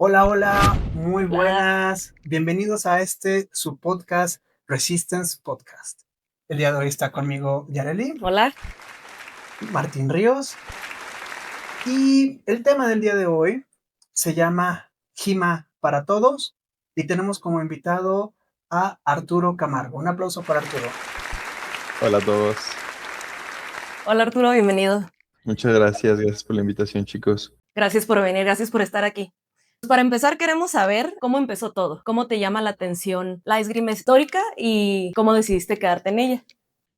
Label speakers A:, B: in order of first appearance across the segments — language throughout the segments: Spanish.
A: Hola, hola, muy
B: Hola,
A: buenas. Bienvenidos a su podcast, Resistance Podcast. El día de hoy está conmigo Yareli,
B: hola.
A: Martín Ríos, y el tema del día de hoy se llama Gima para Todos, y tenemos como invitado a Arturo Camargo. Un aplauso para Arturo.
C: Hola a todos.
B: Hola Arturo, bienvenido.
C: Muchas gracias por la invitación, chicos.
B: Gracias por venir, gracias por estar aquí. Pues para empezar, queremos saber cómo empezó todo, cómo te llama la atención la esgrima histórica y cómo decidiste quedarte en ella.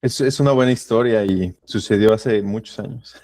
C: Es una buena historia y sucedió hace muchos años.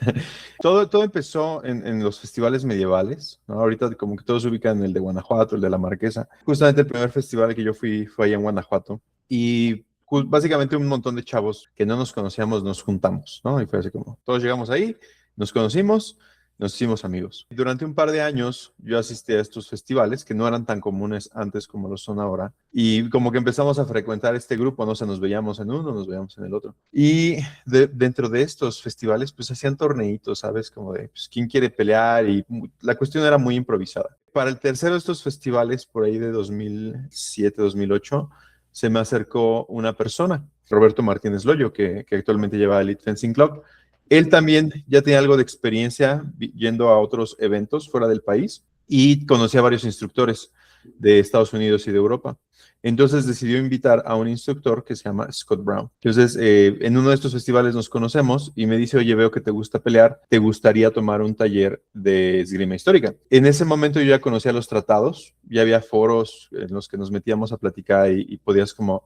C: Todo empezó en los festivales medievales, ¿no? Ahorita como que todos se ubican en el de Guanajuato, el de la Marquesa. Justamente el primer festival que yo fui fue allá en Guanajuato y básicamente un montón de chavos que no nos conocíamos nos juntamos, ¿no? Y fue así como, todos llegamos ahí, nos conocimos, nos hicimos amigos. Durante un par de años yo asistí a estos festivales que no eran tan comunes antes como lo son ahora y como que empezamos a frecuentar este grupo, no sé, nos veíamos en uno, nos veíamos en el otro. Y dentro de estos festivales pues hacían torneitos, ¿sabes? Como de pues, quién quiere pelear y la cuestión era muy improvisada. Para el tercero de estos festivales, por ahí de 2007, 2008, se me acercó una persona, Roberto Martínez Loyo, que actualmente lleva Elite Fencing Club. Él también ya tenía algo de experiencia yendo a otros eventos fuera del país y conocía a varios instructores de Estados Unidos y de Europa. Entonces decidió invitar a un instructor que se llama Scott Brown. Entonces, en uno de estos festivales nos conocemos y me dice, oye, veo que te gusta pelear, ¿te gustaría tomar un taller de esgrima histórica? En ese momento yo ya conocía los tratados, ya había foros en los que nos metíamos a platicar y podías como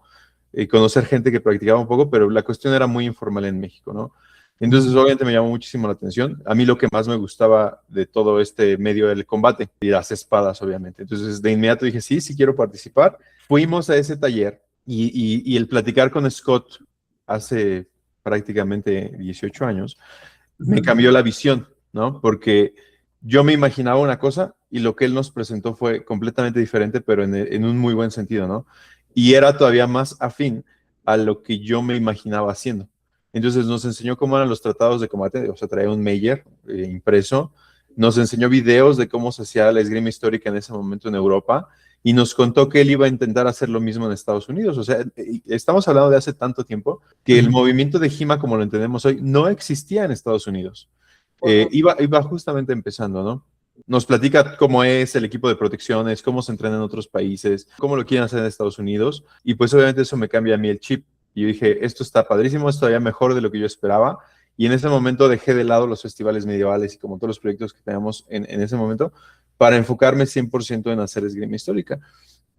C: conocer gente que practicaba un poco, pero la cuestión era muy informal en México, ¿no? Entonces, obviamente me llamó muchísimo la atención. A mí lo que más me gustaba de todo este medio era el combate y las espadas, obviamente. Entonces, de inmediato dije, sí, sí quiero participar. Fuimos a ese taller y el platicar con Scott hace prácticamente 18 años me cambió la visión, ¿no? Porque yo me imaginaba una cosa y lo que él nos presentó fue completamente diferente, pero en un muy buen sentido, ¿no? Y era todavía más afín a lo que yo me imaginaba haciendo. Entonces nos enseñó cómo eran los tratados de combate, o sea, traía un Meyer impreso, nos enseñó videos de cómo se hacía la esgrima histórica en ese momento en Europa y nos contó que él iba a intentar hacer lo mismo en Estados Unidos. O sea, estamos hablando de hace tanto tiempo que el movimiento de HIMA, como lo entendemos hoy, no existía en Estados Unidos.
A: Wow.
C: Iba justamente empezando, ¿no? Nos platica cómo es el equipo de protecciones, cómo se entrena en otros países, cómo lo quieren hacer en Estados Unidos. Y pues obviamente eso me cambia a mí el chip. Y yo dije, esto está padrísimo, es todavía mejor de lo que yo esperaba. Y en ese momento dejé de lado los festivales medievales y como todos los proyectos que teníamos en ese momento para enfocarme 100% en hacer esgrima histórica.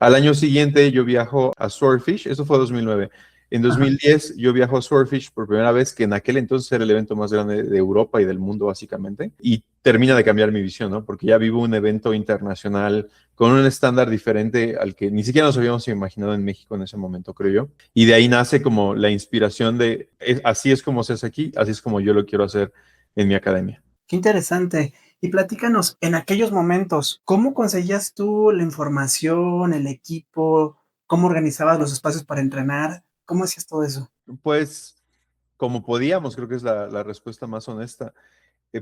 C: Al año siguiente yo viajo a Swordfish, eso fue 2009. En
A: Ajá.
C: 2010 yo viajo a Swordfish por primera vez, que en aquel entonces era el evento más grande de Europa y del mundo básicamente, y termina de cambiar mi visión, ¿no? Porque ya vivo un evento internacional con un estándar diferente al que ni siquiera nos habíamos imaginado en México en ese momento, creo yo. Y de ahí nace como la inspiración de, así es como se hace aquí, así es como yo lo quiero hacer en mi academia.
A: Qué interesante. Y platícanos, en aquellos momentos, ¿cómo conseguías tú la información, el equipo? ¿Cómo organizabas los espacios para entrenar? ¿Cómo hacías todo eso?
C: Pues como podíamos, creo que es la respuesta más honesta.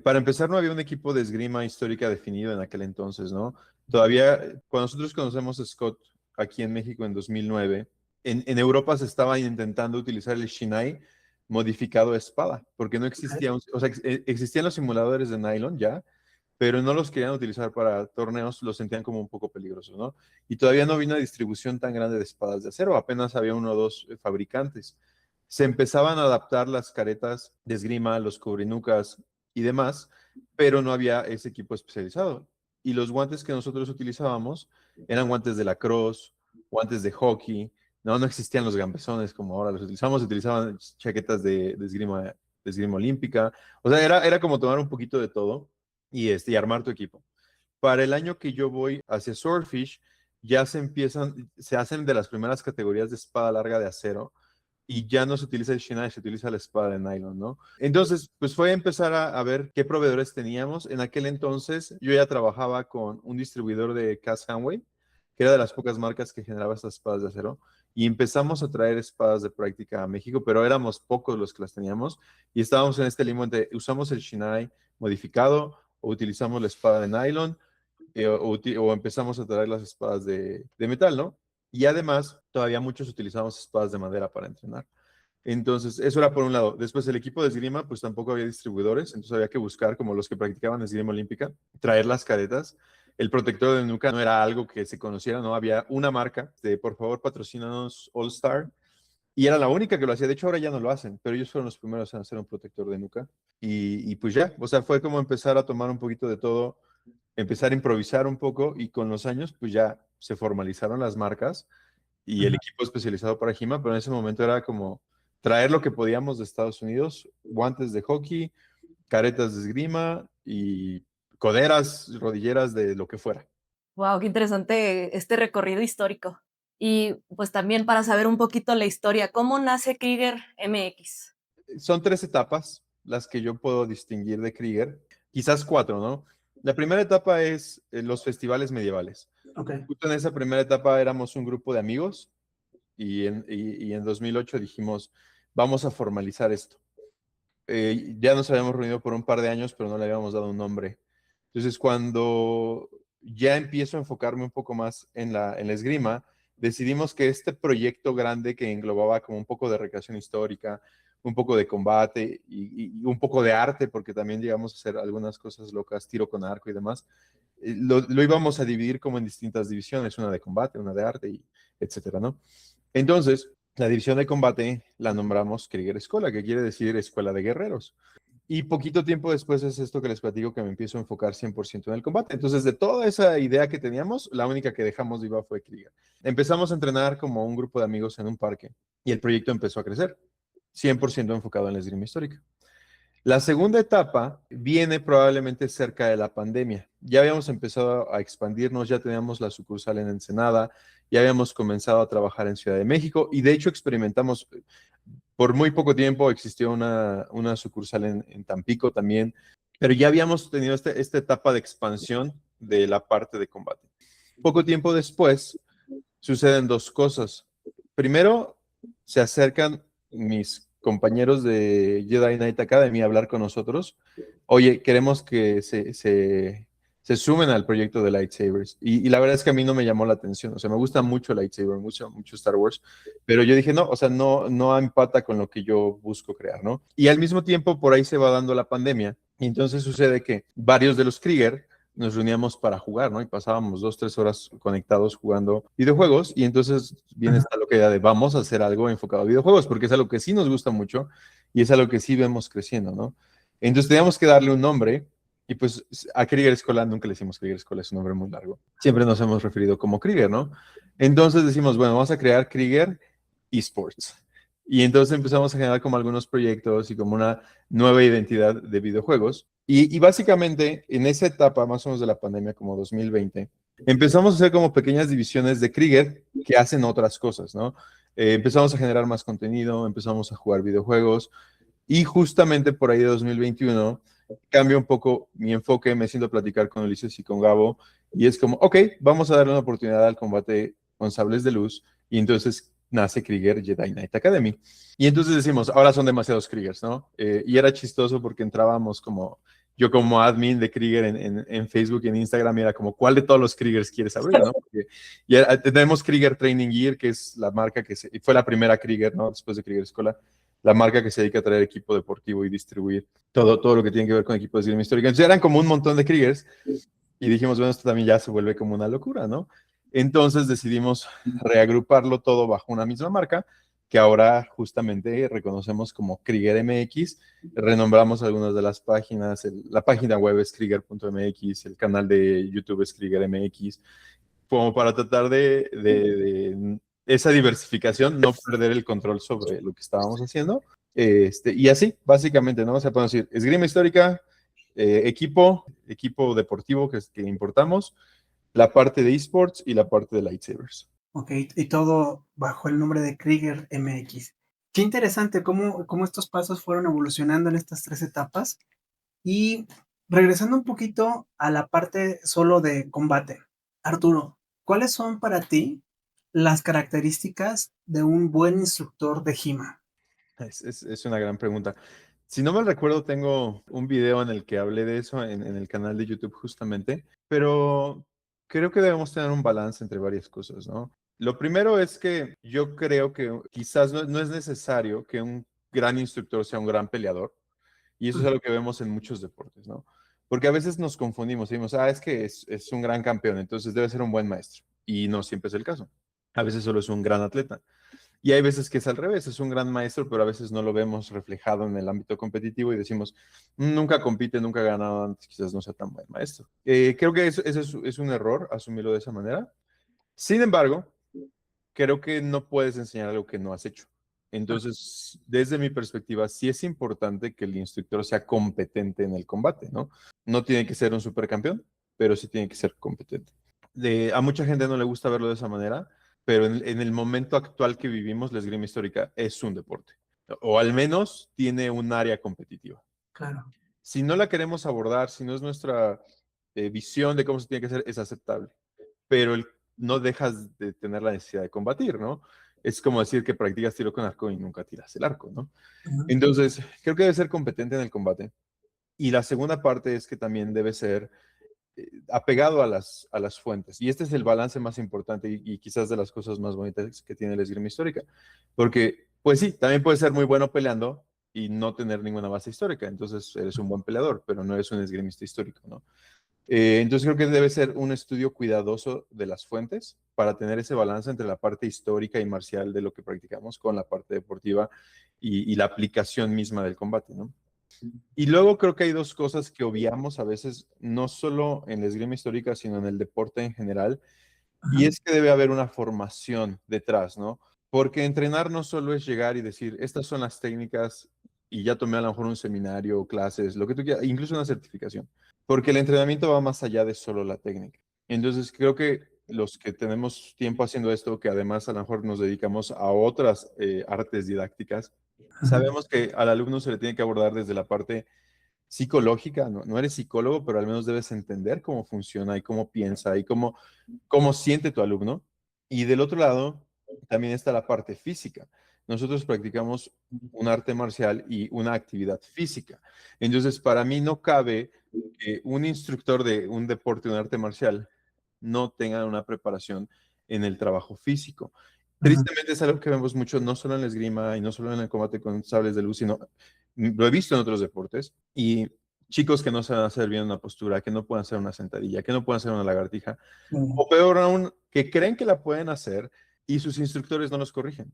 C: Para empezar, no había un equipo de esgrima histórica definido en aquel entonces, ¿no? Todavía, cuando nosotros conocemos a Scott aquí en México en 2009, en Europa se estaba intentando utilizar el Shinai modificado a espada, porque no
A: Ok.
C: existía, o sea, existían los simuladores de nylon ya, pero no los querían utilizar para torneos, los sentían como un poco peligrosos, ¿no? Y todavía no había una distribución tan grande de espadas de acero, apenas había uno o dos fabricantes. Se empezaban a adaptar las caretas de esgrima, los cubrinucas y demás, pero no había ese equipo especializado. Y los guantes que nosotros utilizábamos eran guantes de lacrosse, guantes de hockey, no existían los gambesones como ahora los utilizamos, utilizaban chaquetas de esgrima olímpica, o sea, era como tomar un poquito de todo y armar tu equipo. Para el año que yo voy hacia Swordfish, ya se hacen de las primeras categorías de espada larga de acero y ya no se utiliza el Shinai, se utiliza la espada de nylon, ¿no? Entonces, pues fue a empezar a ver qué proveedores teníamos. En aquel entonces yo ya trabajaba con un distribuidor de Cass Hanway, que era de las pocas marcas que generaba estas espadas de acero, y empezamos a traer espadas de práctica a México, pero éramos pocos los que las teníamos, y estábamos en este limbo entre usamos el Shinai modificado o utilizamos la espada de nylon. o empezamos a traer las espadas de metal, ¿no? Y además, todavía muchos utilizamos espadas de madera para entrenar. Entonces, eso era por un lado. Después, el equipo de esgrima, pues tampoco había distribuidores, entonces había que buscar, como los que practicaban esgrima olímpica, traer las caretas. El protector de nuca no era algo que se conociera, ¿no? Había una marca de, por favor, patrocínanos All Star, y era la única que lo hacía. De hecho, ahora ya no lo hacen, pero ellos fueron los primeros en hacer un protector de nuca. Y pues ya, o sea, fue como empezar a tomar un poquito de todo, empezar a improvisar un poco, y con los años, pues ya se formalizaron las marcas y el equipo especializado para Hima, pero en ese momento era como traer lo que podíamos de Estados Unidos, guantes de hockey, caretas de esgrima y coderas, rodilleras de lo que fuera.
B: Wow, qué interesante este recorrido histórico. Y pues también para saber un poquito la historia, ¿cómo nace Krieger MX?
C: Son 3 etapas las que yo puedo distinguir de Krieger, quizás 4, ¿no? La primera etapa es los festivales medievales.
A: Ok.
C: Justo en esa primera etapa éramos un grupo de amigos y en 2008 dijimos, vamos a formalizar esto. Ya nos habíamos reunido por un par de años, pero no le habíamos dado un nombre. Entonces, cuando ya empiezo a enfocarme un poco más en la esgrima, decidimos que este proyecto grande que englobaba como un poco de recreación histórica, un poco de combate y un poco de arte, porque también llegamos a hacer algunas cosas locas, tiro con arco y demás, lo íbamos a dividir como en distintas divisiones, una de combate, una de arte, y etcétera, ¿no? Entonces, la división de combate la nombramos Krieger Escola, que quiere decir Escuela de Guerreros. Y poquito tiempo después es esto que les platico, que me empiezo a enfocar 100% en el combate. Entonces, de toda esa idea que teníamos, la única que dejamos viva fue Krieger. Empezamos a entrenar como un grupo de amigos en un parque y el proyecto empezó a crecer, 100% enfocado en la esgrima histórica. La segunda etapa viene probablemente cerca de la pandemia. Ya habíamos empezado a expandirnos, ya teníamos la sucursal en Ensenada, ya habíamos comenzado a trabajar en Ciudad de México y de hecho experimentamos, por muy poco tiempo existió una sucursal en Tampico también, pero ya habíamos tenido esta etapa de expansión de la parte de combate. Poco tiempo después suceden 2 cosas. Primero, se acercan mis compañeros de Jedi Knight Academy a hablar con nosotros. Oye, queremos que se sumen al proyecto de lightsabers. Y la verdad es que a mí no me llamó la atención. O sea, me gusta mucho lightsaber, mucho, mucho Star Wars. Pero yo dije, no, o sea, no empata con lo que yo busco crear, ¿no? Y al mismo tiempo, por ahí se va dando la pandemia. Y entonces sucede que varios de los Krieger nos reuníamos para jugar, ¿no? Y pasábamos 2, 3 horas conectados jugando videojuegos, y entonces viene esta loca idea de vamos a hacer algo enfocado a videojuegos, porque es algo que sí nos gusta mucho y es algo que sí vemos creciendo, ¿no? Entonces teníamos que darle un nombre, y pues a Krieger Escola nunca le decimos Krieger Escola, es un nombre muy largo. Siempre nos hemos referido como Krieger, ¿no? Entonces decimos, bueno, vamos a crear Krieger Esports. Y entonces empezamos a generar como algunos proyectos y como una nueva identidad de videojuegos. Y básicamente en esa etapa, más o menos de la pandemia, como 2020, empezamos a hacer como pequeñas divisiones de Krieger que hacen otras cosas, ¿no? Empezamos a generar más contenido, empezamos a jugar videojuegos, y justamente por ahí de 2021 cambia un poco mi enfoque, me siento a platicar con Ulises y con Gabo, y es como, ok, vamos a darle una oportunidad al combate con sables de luz, y entonces nace Krieger Jedi Knight Academy. Y entonces decimos, ahora son demasiados Kriegers, ¿no? Y era chistoso porque entrábamos como, yo como admin de Krieger en Facebook y en Instagram, y era como, ¿cuál de todos los Kriegers quieres abrir, no? Porque ya tenemos Krieger Training Gear, que es la marca que fue la primera Krieger, ¿no? Después de Krieger Escola, la marca que se dedica a traer equipo deportivo y distribuir todo lo que tiene que ver con equipos de esgrima histórica. Entonces eran como un montón de Kriegers, y dijimos, bueno, esto también ya se vuelve como una locura, ¿no? Entonces decidimos reagruparlo todo bajo una misma marca, que ahora justamente reconocemos como Krieger MX. Renombramos algunas de las páginas, la página web es krieger.mx, el canal de YouTube es Krieger MX, como para tratar de esa diversificación, no perder el control sobre lo que estábamos haciendo. Y así, básicamente, ¿no? O sea, podemos decir, esgrima histórica, equipo deportivo que importamos, la parte de esports y la parte de lightsabers.
A: Ok, y todo bajo el nombre de Krieger MX. Qué interesante cómo estos pasos fueron evolucionando en estas 3 etapas. Y regresando un poquito a la parte solo de combate. Arturo, ¿cuáles son para ti las características de un buen instructor de HIMA?
C: Es una gran pregunta. Si no me recuerdo, tengo un video en el que hablé de eso en el canal de YouTube justamente, pero creo que debemos tener un balance entre varias cosas, ¿no? Lo primero es que yo creo que quizás no es necesario que un gran instructor sea un gran peleador, y eso es algo que vemos en muchos deportes, ¿no? Porque a veces nos confundimos y decimos, es que es un gran campeón, entonces debe ser un buen maestro, y no siempre es el caso. A veces solo es un gran atleta. Y hay veces que es al revés, es un gran maestro, pero a veces no lo vemos reflejado en el ámbito competitivo y decimos, nunca compite, nunca ha ganado antes, quizás no sea tan buen maestro. Creo que eso es un error, asumirlo de esa manera. Sin embargo, creo que no puedes enseñar algo que no has hecho. Entonces, desde mi perspectiva, sí es importante que el instructor sea competente en el combate, ¿no? No tiene que ser un supercampeón, pero sí tiene que ser competente. A mucha gente no le gusta verlo de esa manera, pero en el momento actual que vivimos, la esgrima histórica es un deporte, o al menos tiene un área competitiva.
A: Claro.
C: Si no la queremos abordar, si no es nuestra visión de cómo se tiene que hacer, es aceptable, pero no dejas de tener la necesidad de combatir, ¿no? Es como decir que practicas tiro con arco y nunca tiras el arco, ¿no?
A: Ujú.
C: Entonces, creo que debe ser competente en el combate. Y la segunda parte es que también debe ser apegado a las fuentes. Y este es el balance más importante y quizás de las cosas más bonitas que tiene la esgrima histórica. Porque, pues sí, también puede ser muy bueno peleando y no tener ninguna base histórica. Entonces eres un buen peleador, pero no eres un esgrimista histórico, ¿no? Entonces creo que debe ser un estudio cuidadoso de las fuentes para tener ese balance entre la parte histórica y marcial de lo que practicamos con la parte deportiva y la aplicación misma del combate, ¿no? Y luego creo que hay dos cosas que obviamos a veces, no solo en la esgrima histórica, sino en el deporte en general, y
A: Ajá.
C: es que debe haber una formación detrás, ¿no? Porque entrenar no solo es llegar y decir, estas son las técnicas y ya tomé a lo mejor un seminario, clases, lo que tú quieras, incluso una certificación, porque el entrenamiento va más allá de solo la técnica. Entonces creo que los que tenemos tiempo haciendo esto, que además a lo mejor nos dedicamos a otras artes didácticas,
A: Ujú.
C: sabemos que al alumno se le tiene que abordar desde la parte psicológica, no, no eres psicólogo, pero al menos debes entender cómo funciona y cómo piensa y cómo siente tu alumno. Y del otro lado, también está la parte física. Nosotros practicamos un arte marcial y una actividad física. Entonces, para mí no cabe que un instructor de un deporte, un arte marcial, no tenga una preparación en el trabajo físico.
A: Ujú.
C: Tristemente es algo que vemos mucho, no solo en la esgrima y no solo en el combate con sables de luz, sino lo he visto en otros deportes y chicos que no saben hacer bien una postura, que no pueden hacer una sentadilla, que no pueden hacer una lagartija,
A: Sí.
C: o peor aún, que creen que la pueden hacer y sus instructores no los corrigen.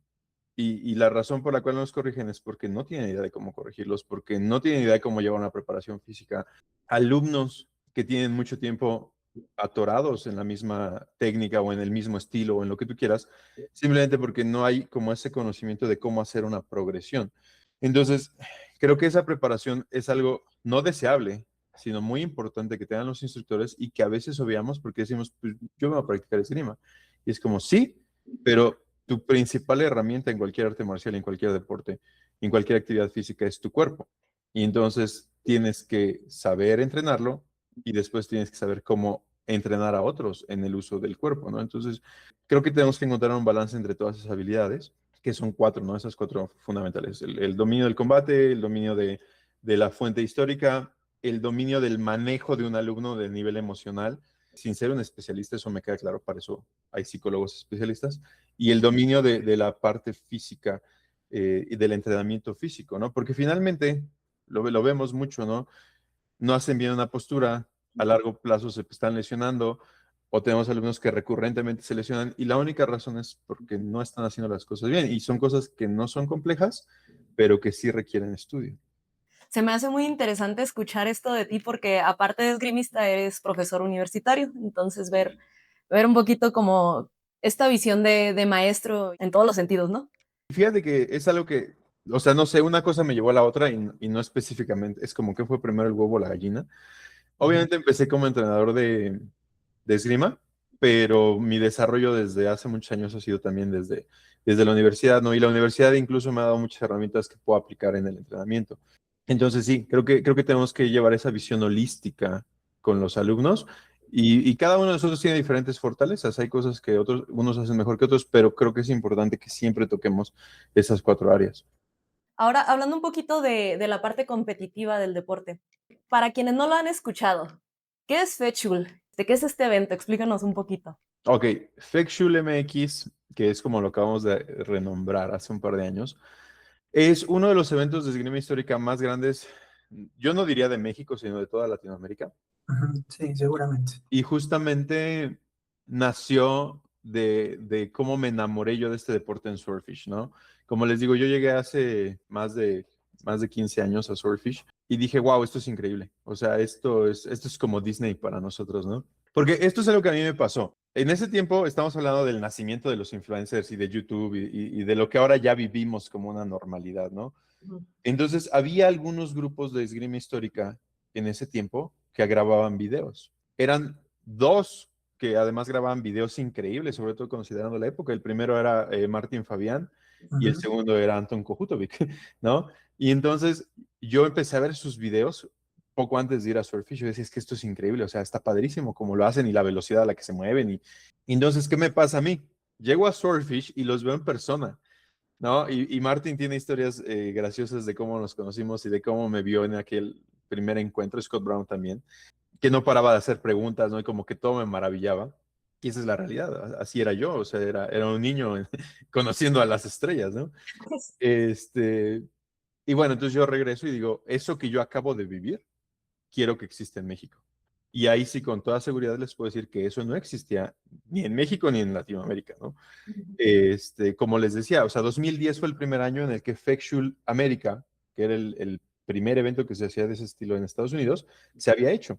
C: Y la razón por la cual no los corrigen es porque no tienen idea de cómo corregirlos, porque no tienen idea de cómo llevar una preparación física. Alumnos que tienen mucho tiempo atorados en la misma técnica o en el mismo estilo o en lo que tú quieras, simplemente porque no hay como ese conocimiento de cómo hacer una progresión. Entonces, creo que esa preparación es algo no deseable, sino muy importante que tengan los instructores y que a veces obviamos porque decimos, pues, yo me voy a practicar esgrima. Y es como, sí, pero tu principal herramienta en cualquier arte marcial, en cualquier deporte, en cualquier actividad física es tu cuerpo. Y entonces tienes que saber entrenarlo y después tienes que saber cómo entrenar a otros en el uso del cuerpo, ¿no? Entonces, creo que tenemos que encontrar un balance entre todas esas habilidades, que son cuatro, ¿no? Esas cuatro fundamentales. El dominio del combate, el dominio de la fuente histórica, el dominio del manejo de un alumno de nivel emocional, sin ser un especialista, eso me queda claro, para eso hay psicólogos especialistas, y el dominio de la parte física y del entrenamiento físico, ¿no? Porque finalmente lo vemos mucho, ¿no? No hacen bien una postura, a largo plazo se están lesionando, o tenemos alumnos que recurrentemente se lesionan, y la única razón es porque no están haciendo las cosas bien, y son cosas que no son complejas, pero que sí requieren estudio.
B: Se me hace muy interesante escuchar esto de ti porque aparte de esgrimista eres profesor universitario, entonces ver un poquito como esta visión de maestro en todos los sentidos, ¿no?
C: Fíjate que es algo que, o sea, no sé, una cosa me llevó a la otra y no específicamente, es como que fue primero el huevo o la gallina.
A: Ujú.
C: Obviamente empecé como entrenador de esgrima, pero mi desarrollo desde hace muchos años ha sido también desde la universidad, ¿no? Y la universidad incluso me ha dado muchas herramientas que puedo aplicar en el entrenamiento. Entonces sí, creo que tenemos que llevar esa visión holística con los alumnos y cada uno de nosotros tiene diferentes fortalezas. Hay cosas que unos hacen mejor que otros, pero creo que es importante que siempre toquemos esas cuatro áreas.
B: Ahora, hablando un poquito de la parte competitiva del deporte, para quienes no lo han escuchado, ¿qué es FETSCHUL? ¿De qué es este evento? Explícanos un poquito.
C: Ok, FECSHUL MX, que es como lo acabamos de renombrar hace un par de años, es uno de los eventos de esgrima histórica más grandes, yo no diría de México, sino de toda Latinoamérica.
A: Ujú, sí, seguramente.
C: Y justamente nació de cómo me enamoré yo de este deporte en Swordfish, ¿no? Como les digo, yo llegué hace más de 15 años a Swordfish y dije, wow, esto es increíble. O sea, esto es como Disney para nosotros, ¿no? Porque esto es algo que a mí me pasó. En ese tiempo estamos hablando del nacimiento de los influencers y de YouTube y de lo que ahora ya vivimos como una normalidad, ¿no?
B: Ujú.
C: Entonces, había algunos grupos de esgrima histórica en ese tiempo que grababan videos. Eran dos que además grababan videos increíbles, sobre todo considerando la época. El primero era Martín Fabián y el
A: Ujú.
C: segundo era Anton Kohutovic, ¿no? Y entonces yo empecé a ver sus videos poco antes de ir a Surfish. Yo decía, es que esto es increíble, o sea, está padrísimo como lo hacen y la velocidad a la que se mueven. Y entonces, ¿qué me pasa a mí? Llego a Swordfish y los veo en persona, ¿no? Y Martin tiene historias graciosas de cómo nos conocimos y de cómo me vio en aquel primer encuentro, Scott Brown también, que no paraba de hacer preguntas, ¿no? Y como que todo me maravillaba. Y esa es la realidad, así era yo, o sea, era un niño conociendo a las estrellas, ¿no? Este, y bueno, entonces yo regreso y digo, eso que yo acabo de vivir, quiero que exista en México. Y ahí sí, con toda seguridad les puedo decir que eso no existía ni en México ni en Latinoamérica, ¿no? Como les decía, o sea, 2010 fue el primer año en el que FECSHUL América, que era el primer evento que se hacía de ese estilo en Estados Unidos, se había hecho.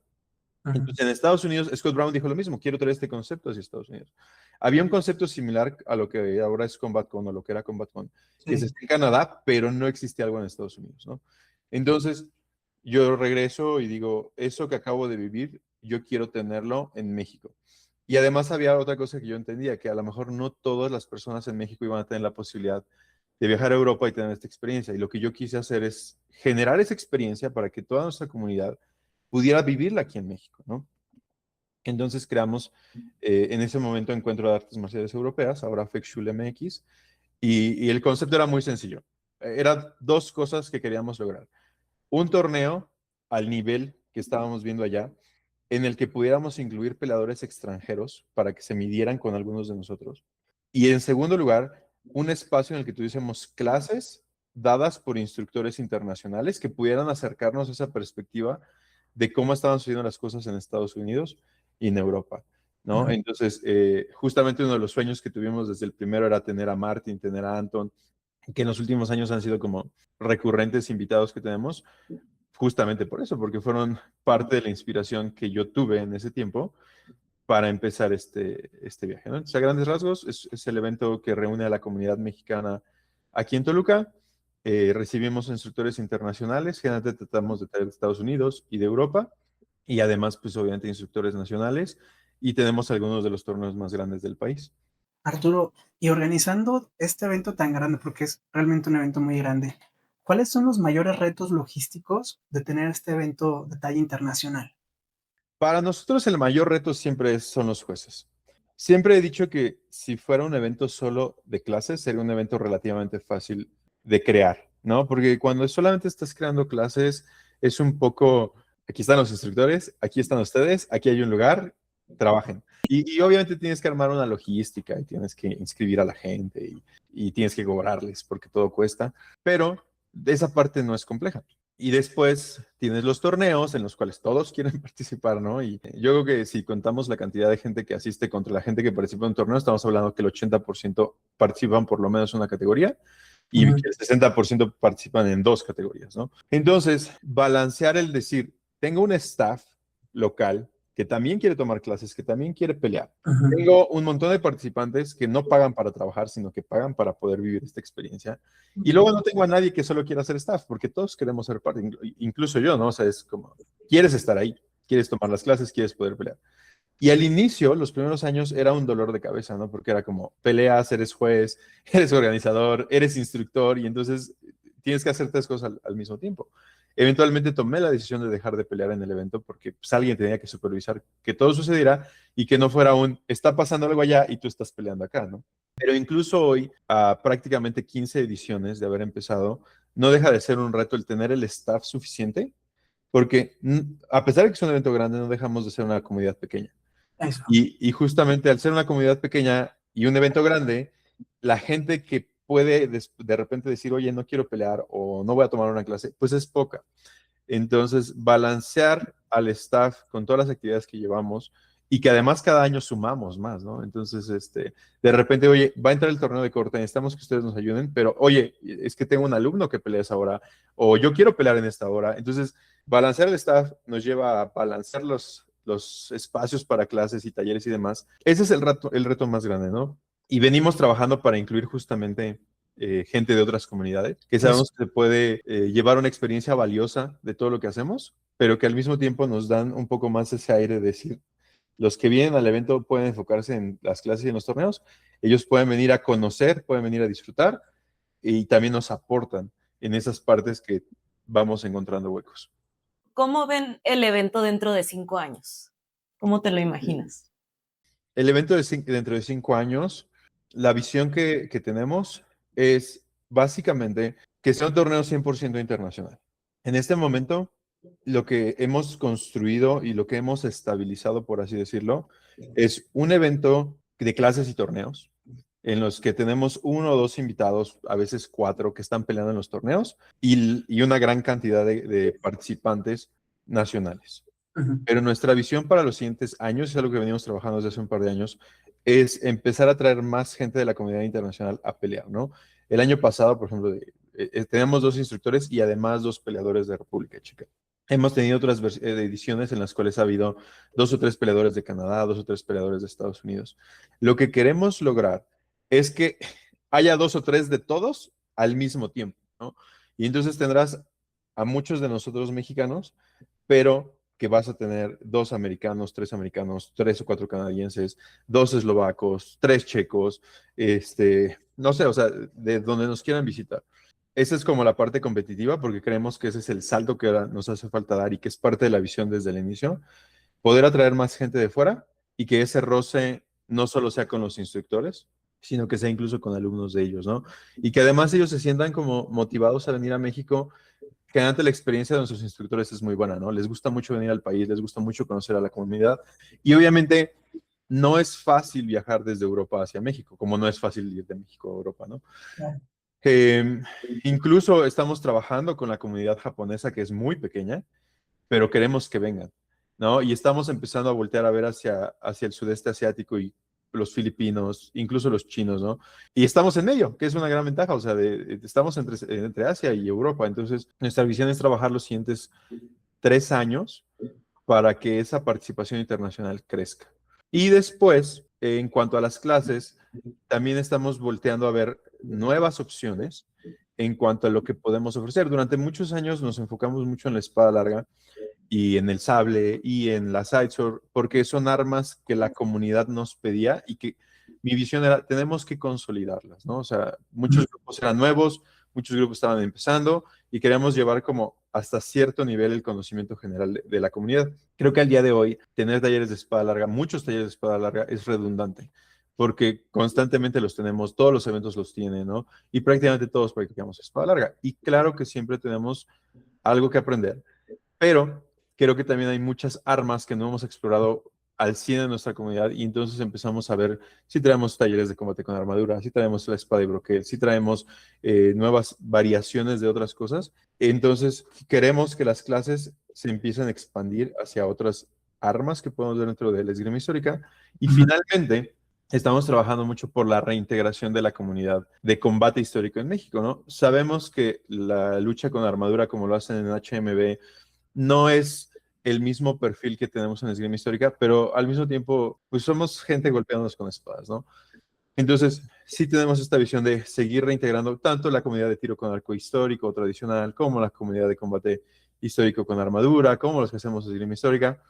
A: Ujú.
C: Entonces, en Estados Unidos, Scott Brown dijo lo mismo, quiero traer este concepto hacia Estados Unidos. Había un concepto similar a lo que ahora es CombatCon o lo que era CombatCon, que se
A: Sí.
C: está en Canadá, pero no existía algo en Estados Unidos, ¿no? Entonces, yo regreso y digo, eso que acabo de vivir, yo quiero tenerlo en México. Y además había otra cosa que yo entendía, que a lo mejor no todas las personas en México iban a tener la posibilidad de viajar a Europa y tener esta experiencia. Y lo que yo quise hacer es generar esa experiencia para que toda nuestra comunidad pudiera vivirla aquí en México, ¿no? Entonces creamos en ese momento Encuentro de Artes Marciales Europeas, ahora FECSHUL MX, y el concepto era muy sencillo. Eran dos cosas que queríamos lograr. Un torneo al nivel que estábamos viendo allá, en el que pudiéramos incluir peleadores extranjeros para que se midieran con algunos de nosotros. Y en segundo lugar, un espacio en el que tuviésemos clases dadas por instructores internacionales que pudieran acercarnos a esa perspectiva de cómo estaban sucediendo las cosas en Estados Unidos y en Europa, ¿no?
A: Ujú.
C: Entonces, justamente uno de los sueños que tuvimos desde el primero era tener a Martin, tener a Anton, que en los últimos años han sido como recurrentes invitados que tenemos, justamente por eso, porque fueron parte de la inspiración que yo tuve en ese tiempo para empezar este viaje, ¿no? Entonces, a grandes rasgos, es el evento que reúne a la comunidad mexicana aquí en Toluca. Recibimos instructores internacionales, generalmente tratamos de traer de Estados Unidos y de Europa, y además, pues obviamente, instructores nacionales, y tenemos algunos de los torneos más grandes del país.
A: Arturo, y organizando este evento tan grande, porque es realmente un evento muy grande, ¿cuáles son los mayores retos logísticos de tener este evento de talla internacional?
C: Para nosotros el mayor reto siempre son los jueces. Siempre he dicho que si fuera un evento solo de clases, sería un evento relativamente fácil de crear, ¿no? Porque cuando solamente estás creando clases, es un poco, aquí están los instructores, aquí están ustedes, aquí hay un lugar, trabajen. Y obviamente tienes que armar una logística y tienes que inscribir a la gente y tienes que cobrarles porque todo cuesta, pero esa parte no es compleja. Y después tienes los torneos en los cuales todos quieren participar, ¿no? Y yo creo que si contamos la cantidad de gente que asiste contra la gente que participa en un torneo, estamos hablando que el 80% participan por lo menos en una categoría y
A: Ujú.
C: el 60% participan en dos categorías, ¿no? Entonces, balancear el decir, tengo un staff local que también quiere tomar clases, que también quiere pelear.
A: Ujú.
C: Tengo un montón de participantes que no pagan para trabajar, sino que pagan para poder vivir esta experiencia. Y luego no tengo a nadie que solo quiera ser staff, porque todos queremos ser parte, incluso yo, ¿no? O sea, es como, quieres estar ahí, quieres tomar las clases, quieres poder pelear. Y al inicio, los primeros años, era un dolor de cabeza, ¿no? Porque era como, peleas, eres juez, eres organizador, eres instructor, y entonces tienes que hacer tres cosas al mismo tiempo. Eventualmente tomé la decisión de dejar de pelear en el evento porque pues, alguien tenía que supervisar que todo sucediera y que no fuera un, está pasando algo allá y tú estás peleando acá, ¿no? Pero incluso hoy, a prácticamente 15 ediciones de haber empezado, no deja de ser un reto el tener el staff suficiente, porque a pesar de que es un evento grande, no dejamos de ser una comunidad pequeña.
A: Eso.
C: Y justamente al ser una comunidad pequeña y un evento grande, la gente que puede de repente decir, oye, no quiero pelear o no voy a tomar una clase, pues es poca. Entonces, balancear al staff con todas las actividades que llevamos y que además cada año sumamos más, ¿no? Entonces, de repente, oye, va a entrar el torneo de corte, necesitamos que ustedes nos ayuden, pero oye, es que tengo un alumno que pelea esa hora o yo quiero pelear en esta hora. Entonces, balancear el staff nos lleva a balancear los espacios para clases y talleres y demás. Ese es el reto más grande, ¿no? Y venimos trabajando para incluir justamente gente de otras comunidades, que sabemos que se puede llevar una experiencia valiosa de todo lo que hacemos, pero que al mismo tiempo nos dan un poco más ese aire de decir, los que vienen al evento pueden enfocarse en las clases y en los torneos, ellos pueden venir a conocer, pueden venir a disfrutar y también nos aportan en esas partes que vamos encontrando huecos.
B: ¿Cómo ven el evento dentro de 5 años? ¿Cómo te lo imaginas?
C: El evento dentro de 5 años, la visión que tenemos es básicamente que sea un torneo 100% internacional. En este momento, lo que hemos construido y lo que hemos estabilizado, por así decirlo, es un evento de clases y torneos en los que tenemos 1 o 2 invitados, a veces 4, que están peleando en los torneos y una gran cantidad de participantes nacionales. Pero nuestra visión para los siguientes años, es algo que venimos trabajando desde hace un par de años, es empezar a traer más gente de la comunidad internacional a pelear, ¿no? El año pasado, por ejemplo, teníamos 2 instructores y además 2 peleadores de República Checa. Hemos tenido otras ediciones en las cuales ha habido 2 o 3 peleadores de Canadá, 2 o 3 peleadores de Estados Unidos. Lo que queremos lograr es que haya 2 o 3 de todos al mismo tiempo, ¿no? Y entonces tendrás a muchos de nosotros mexicanos, pero que vas a tener 2 americanos, 3 o 4 canadienses, 2 eslovacos, 3 checos, no sé, o sea, de donde nos quieran visitar. Esa es como la parte competitiva, porque creemos que ese es el salto que ahora nos hace falta dar y que es parte de la visión desde el inicio, poder atraer más gente de fuera y que ese roce no solo sea con los instructores, sino que sea incluso con alumnos de ellos, ¿no? Y que además ellos se sientan como motivados a venir a México. Generalmente la experiencia de nuestros instructores es muy buena, ¿no? Les gusta mucho venir al país, les gusta mucho conocer a la comunidad y obviamente no es fácil viajar desde Europa hacia México, como no es fácil ir de México a Europa, ¿no?
A: Claro.
C: Incluso estamos trabajando con la comunidad japonesa, que es muy pequeña, pero queremos que vengan, ¿no? Y estamos empezando a voltear a ver hacia el sudeste asiático y los filipinos, incluso los chinos, ¿no? Y estamos en medio, que es una gran ventaja, o sea, estamos entre Asia y Europa, entonces nuestra visión es trabajar los siguientes 3 años para que esa participación internacional crezca. Y después, en cuanto a las clases, también estamos volteando a ver nuevas opciones en cuanto a lo que podemos ofrecer. Durante muchos años nos enfocamos mucho en la espada larga y en el sable y en la sidesword, porque son armas que la comunidad nos pedía y que mi visión era, tenemos que consolidarlas, ¿no? O sea, muchos grupos eran nuevos, muchos grupos estaban empezando y queríamos llevar como hasta cierto nivel el conocimiento general de la comunidad. Creo que al día de hoy, tener talleres de espada larga, muchos talleres de espada larga, es redundante, porque constantemente los tenemos, todos los eventos los tienen, ¿no? Y prácticamente todos practicamos espada larga. Y claro que siempre tenemos algo que aprender, pero creo que también hay muchas armas que no hemos explorado al 100 en nuestra comunidad y entonces empezamos a ver si traemos talleres de combate con armadura, si traemos la espada y broquel, si traemos nuevas variaciones de otras cosas. Entonces queremos que las clases se empiecen a expandir hacia otras armas que podemos ver dentro de la esgrima histórica y finalmente estamos trabajando mucho por la reintegración de la comunidad de combate histórico en México, ¿no? Sabemos que la lucha con armadura como lo hacen en HMB no es el mismo perfil que tenemos en la esgrima histórica, pero al mismo tiempo, pues somos gente golpeándonos con espadas, ¿no? Entonces, sí tenemos esta visión de seguir reintegrando tanto la comunidad de tiro con arco histórico o tradicional, como la comunidad de combate histórico con armadura, como los que hacemos esgrima histórica.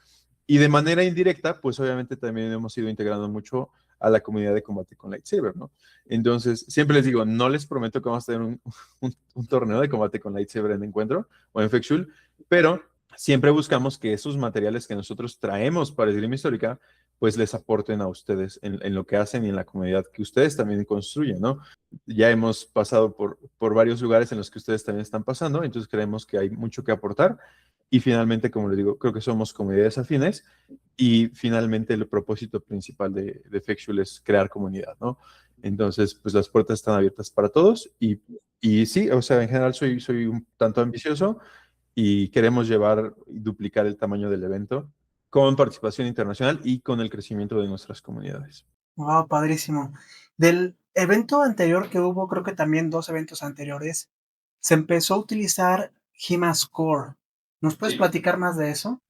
C: Y de manera indirecta, pues obviamente también hemos ido integrando mucho a la comunidad de combate con lightsaber, ¿no? Entonces, siempre les digo, no les prometo que vamos a tener un torneo de combate con lightsaber en encuentro o en Fexul, pero siempre buscamos que esos materiales que nosotros traemos para esgrima histórica pues les aporten a ustedes en lo que hacen y en la comunidad que ustedes también construyen, ¿no? Ya hemos pasado por varios lugares en los que ustedes también están pasando, entonces creemos que hay mucho que aportar y finalmente, como les digo, creo que somos comunidades afines y finalmente el propósito principal de Factual es crear comunidad, ¿no? Entonces, pues las puertas están abiertas para todos y sí, o sea, en general soy un tanto ambicioso y queremos llevar y duplicar el tamaño del evento con participación internacional y con el crecimiento de nuestras comunidades.
A: Wow, padrísimo. Del evento anterior que hubo, creo que también 2 eventos anteriores, se empezó a utilizar HIMA Score. ¿Nos puedes
C: Sí.
A: platicar más de eso?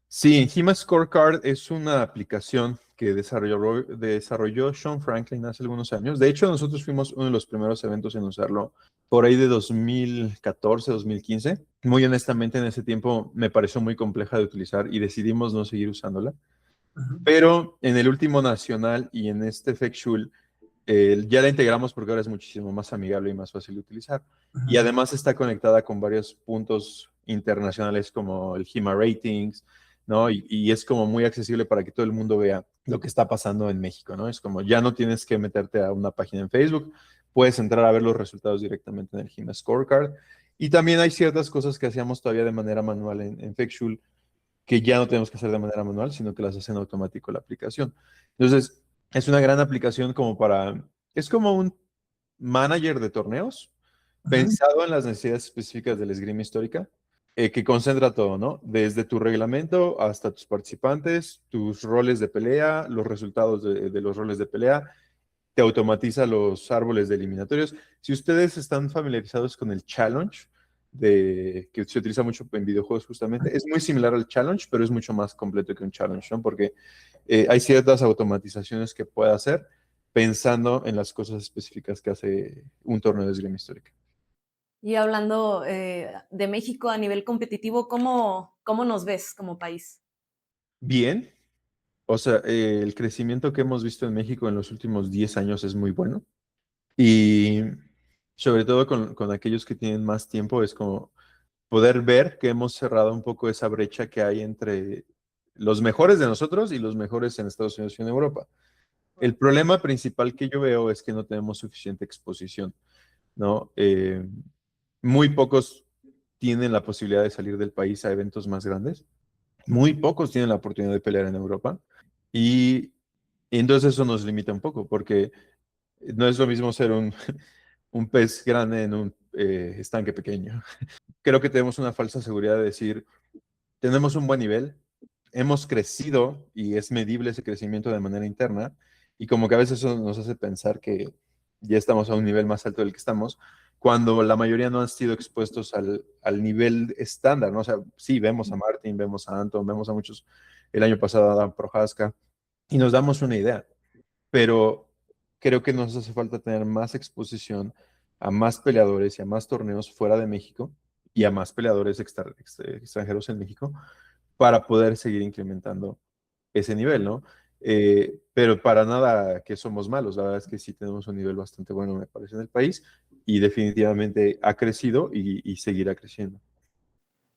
C: Sí, HIMA Scorecard es una aplicación que desarrolló Sean Franklin hace algunos años. De hecho, nosotros fuimos uno de los primeros eventos en usarlo por ahí de 2014, 2015. Muy honestamente, en ese tiempo me pareció muy compleja de utilizar y decidimos no seguir usándola.
A: Ujú,
C: Pero en el último nacional y en este FECSHUL ya la integramos porque ahora es muchísimo más amigable y más fácil de utilizar. Y
A: ujú.
C: además está conectada con varios puntos internacionales como el HIMA Ratings, ¿no? Y es como muy accesible para que todo el mundo vea lo que está pasando en México, ¿no? Es como ya no tienes que meterte a una página en Facebook, puedes entrar a ver los resultados directamente en el HIMA Scorecard. Y también hay ciertas cosas que hacíamos todavía de manera manual en FECSHUL que ya no tenemos que hacer de manera manual, sino que las hace en automático la aplicación. Entonces, es una gran aplicación como es como un manager de torneos
A: Ujú.
C: pensado en las necesidades específicas de la esgrima histórica, que concentra todo, ¿no? Desde tu reglamento hasta tus participantes, tus roles de pelea, los resultados de los roles de pelea, te automatiza los árboles de eliminatorios. Si ustedes están familiarizados con el challenge, que se utiliza mucho en videojuegos justamente, es muy similar al challenge, pero es mucho más completo que un challenge, ¿no? Porque hay ciertas automatizaciones que puede hacer pensando en las cosas específicas que hace un torneo de esgrima histórica.
B: Y hablando de México a nivel competitivo, ¿cómo nos ves como país?
C: Bien, o sea, el crecimiento que hemos visto en México en los últimos 10 años es muy bueno y sobre todo con aquellos que tienen más tiempo es como poder ver que hemos cerrado un poco esa brecha que hay entre los mejores de nosotros y los mejores en Estados Unidos y en Europa. El problema principal que yo veo es que no tenemos suficiente exposición, ¿no? Muy pocos tienen la posibilidad de salir del país a eventos más grandes. Muy pocos tienen la oportunidad de pelear en Europa. Y, y entonces eso nos limita un poco, porque no es lo mismo ser un pez grande en un estanque pequeño. Creo que tenemos una falsa seguridad de decir, tenemos un buen nivel, hemos crecido y es medible ese crecimiento de manera interna y como que a veces eso nos hace pensar que ya estamos a un nivel más alto del que estamos, cuando la mayoría no han sido expuestos al nivel estándar, ¿no? O sea, sí, vemos a Martin, vemos a Anton, vemos a muchos, el año pasado a Dan Prohaska, y nos damos una idea, pero creo que nos hace falta tener más exposición a más peleadores y a más torneos fuera de México y a más peleadores extranjeros en México para poder seguir incrementando ese nivel, ¿no? Pero para nada que somos malos, la verdad es que sí tenemos un nivel bastante bueno, me parece, en el país y definitivamente ha crecido y seguirá creciendo.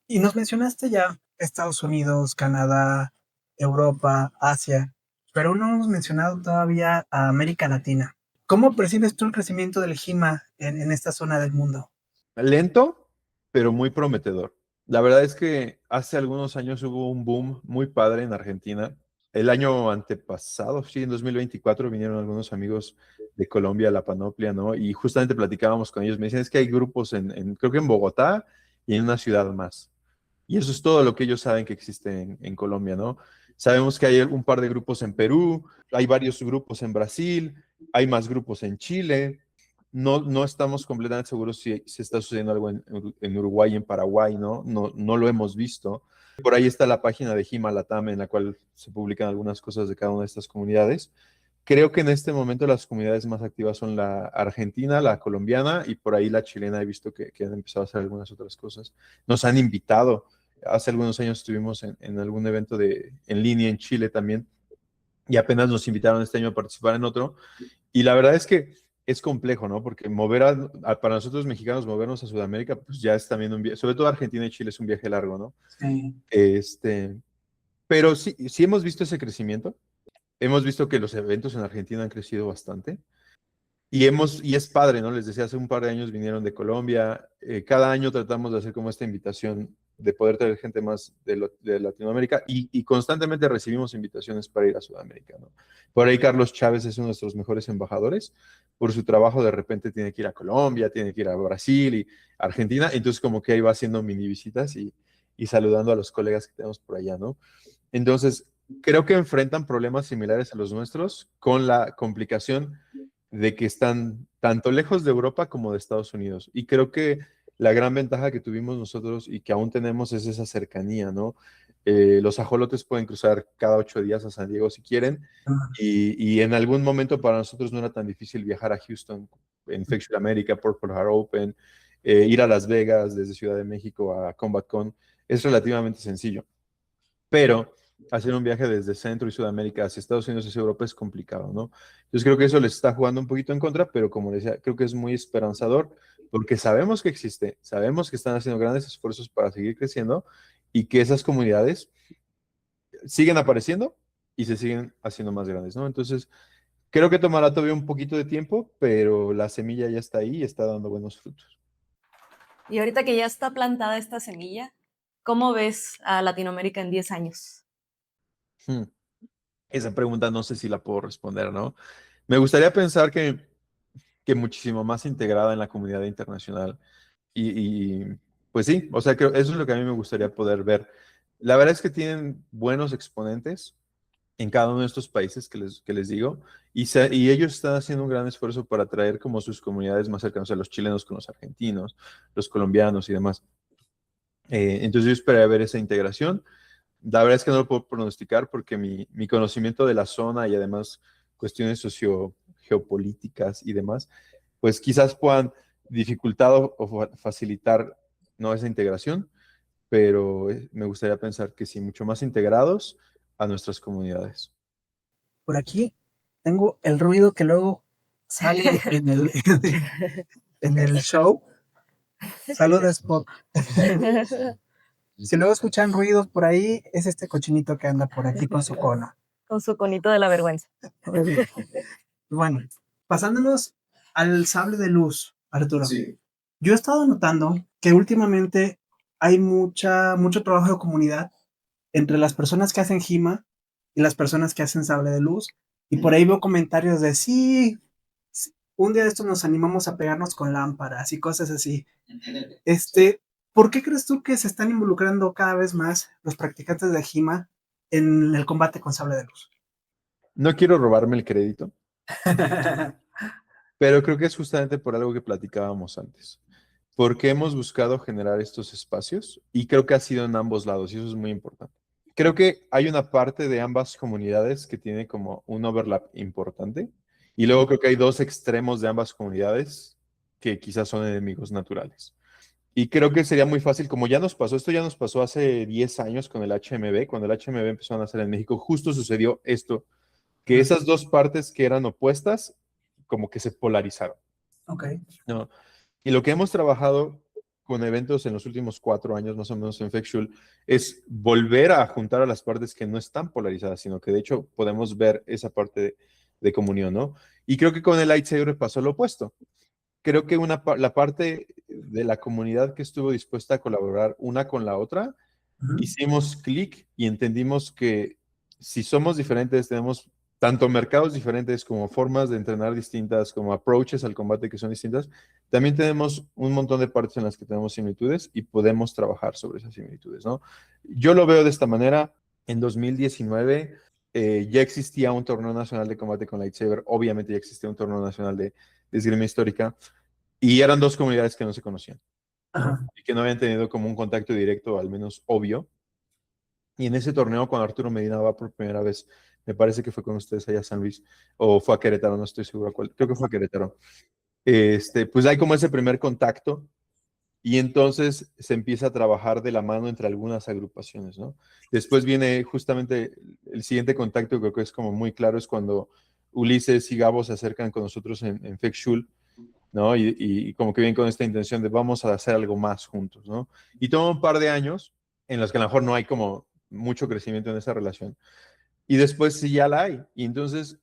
A: Y nos mencionaste ya Estados Unidos, Canadá, Europa, Asia, pero no hemos mencionado todavía a América Latina. ¿Cómo percibes tú el crecimiento del HIMA en esta zona del mundo?
C: Lento, pero muy prometedor. La verdad es que hace algunos años hubo un boom muy padre en Argentina. El año antepasado, sí, en 2024, vinieron algunos amigos de Colombia a la Panoplia, ¿no? Y justamente platicábamos con ellos. Me decían, es que hay grupos creo que en Bogotá y en una ciudad más. Y eso es todo lo que ellos saben que existe en Colombia, ¿no? Sabemos que hay un par de grupos en Perú, hay varios grupos en Brasil, hay más grupos en Chile. No estamos completamente seguros si se está sucediendo algo en Uruguay y en Paraguay, ¿no? No lo hemos visto. Por ahí está la página de Himalatam en la cual se publican algunas cosas de cada una de estas comunidades. Creo que en este momento las comunidades más activas son la argentina, la colombiana y por ahí la chilena. He visto que han empezado a hacer algunas otras cosas. Nos han invitado. Hace algunos años estuvimos en algún evento en línea en Chile también y apenas nos invitaron este año a participar en otro. Y la verdad es que es complejo, ¿no? Porque para nosotros mexicanos, movernos a Sudamérica, pues ya es también un viaje, sobre todo Argentina y Chile es un viaje largo, ¿no?
A: Sí.
C: Este, pero sí hemos visto ese crecimiento. hemos visto que los eventos en Argentina han crecido bastante. Y es padre, ¿no? Les decía, hace un par de años vinieron de Colombia. Cada año tratamos de hacer como esta invitación de poder traer gente más de Latinoamérica y constantemente recibimos invitaciones para ir a Sudamérica, ¿no? Por ahí Carlos Chávez es uno de nuestros mejores embajadores. Por su trabajo de repente tiene que ir a Colombia, tiene que ir a Brasil y Argentina. Entonces como que ahí va haciendo mini visitas y saludando a los colegas que tenemos por allá, ¿no? Entonces creo que enfrentan problemas similares a los nuestros con la complicación de que están tanto lejos de Europa como de Estados Unidos. Y creo que la gran ventaja que tuvimos nosotros y que aún tenemos es esa cercanía, ¿no? Los ajolotes pueden cruzar cada 8 días a San Diego si quieren, y en algún momento para nosotros no era tan difícil viajar a Houston, en Factual America, Purple Heart Open, ir a Las Vegas desde Ciudad de México a CombatCon, es relativamente sencillo. Pero hacer un viaje desde Centro y Sudamérica hacia Estados Unidos y hacia Europa es complicado, ¿no? Entonces creo que eso les está jugando un poquito en contra, pero como decía, creo que es muy esperanzador porque sabemos que existe, sabemos que están haciendo grandes esfuerzos para seguir creciendo y que esas comunidades siguen apareciendo y se siguen haciendo más grandes, ¿no? Entonces creo que tomará todavía un poquito de tiempo, pero la semilla ya está ahí y está dando buenos frutos.
B: Y ahorita que ya está plantada esta semilla, ¿cómo ves a Latinoamérica en 10 años?
C: Esa pregunta no sé si la puedo responder, ¿no? Me gustaría pensar que muchísimo más integrada en la comunidad internacional. Pues sí, o sea, que eso es lo que a mí me gustaría poder ver. La verdad es que tienen buenos exponentes en cada uno de estos países que les digo, y ellos están haciendo un gran esfuerzo para traer como sus comunidades más cercanas, a los chilenos con los argentinos, los colombianos y demás. Entonces yo esperaría ver esa integración. La verdad es que no lo puedo pronosticar porque mi conocimiento de la zona y además cuestiones geopolíticas y demás, pues quizás puedan dificultar o facilitar, ¿no?, esa integración, pero me gustaría pensar que sí, mucho más integrados a nuestras comunidades.
A: Por aquí tengo el ruido que luego sale en el show. Saludos, Pop. Si luego escuchan ruidos por ahí, es este cochinito que anda por aquí con su cono.
B: Con su conito de la vergüenza.
A: Bueno, pasándonos al sable de luz, Arturo. Sí. Yo he estado notando que últimamente hay mucho trabajo de comunidad entre las personas que hacen Gima y las personas que hacen sable de luz. Y por ahí veo comentarios de sí, un día de estos nos animamos a pegarnos con lámparas y cosas así. ¿Por qué crees tú que se están involucrando cada vez más los practicantes de Gima en el combate con sable de luz?
C: No quiero robarme el crédito, pero creo que es justamente por algo que platicábamos antes, porque hemos buscado generar estos espacios y creo que ha sido en ambos lados y eso es muy importante. Creo que hay una parte de ambas comunidades que tiene como un overlap importante y luego creo que hay dos extremos de ambas comunidades que quizás son enemigos naturales. Y creo que sería muy fácil, como esto ya nos pasó hace 10 años con el HMB, cuando el HMB empezó a nacer en México, justo sucedió esto, que esas dos partes que eran opuestas, como que se polarizaron.
A: Ok.
C: ¿No? Y lo que hemos trabajado con eventos en los últimos 4 años, más o menos en Factual, es volver a juntar a las partes que no están polarizadas, sino que de hecho podemos ver esa parte de comunión, ¿no? Y creo que con el lightsaber pasó lo opuesto. Creo que la parte de la comunidad que estuvo dispuesta a colaborar una con la otra, hicimos clic y entendimos que si somos diferentes, tenemos tanto mercados diferentes como formas de entrenar distintas, como approaches al combate que son distintas, también tenemos un montón de partes en las que tenemos similitudes y podemos trabajar sobre esas similitudes, ¿no? Yo lo veo de esta manera. En 2019 ya existía un torneo nacional de combate con lightsaber, obviamente ya existía un torneo nacional de esgrima histórica, y eran dos comunidades que no se conocían, ¿no? Y que no habían tenido como un contacto directo, al menos obvio. Y en ese torneo, cuando Arturo Medina va por primera vez, me parece que fue con ustedes allá a San Luis, o fue a Querétaro, no estoy seguro cuál, creo que fue a Querétaro. Pues hay como ese primer contacto, y entonces se empieza a trabajar de la mano entre algunas agrupaciones, ¿no? Después viene justamente el siguiente contacto, creo que es como muy claro, es cuando Ulises y Gabo se acercan con nosotros en Factual, ¿no? Y como que vienen con esta intención de vamos a hacer algo más juntos, ¿no? Y toma un par de años en los que a lo mejor no hay como mucho crecimiento en esa relación. y después sí ya la hay. Y entonces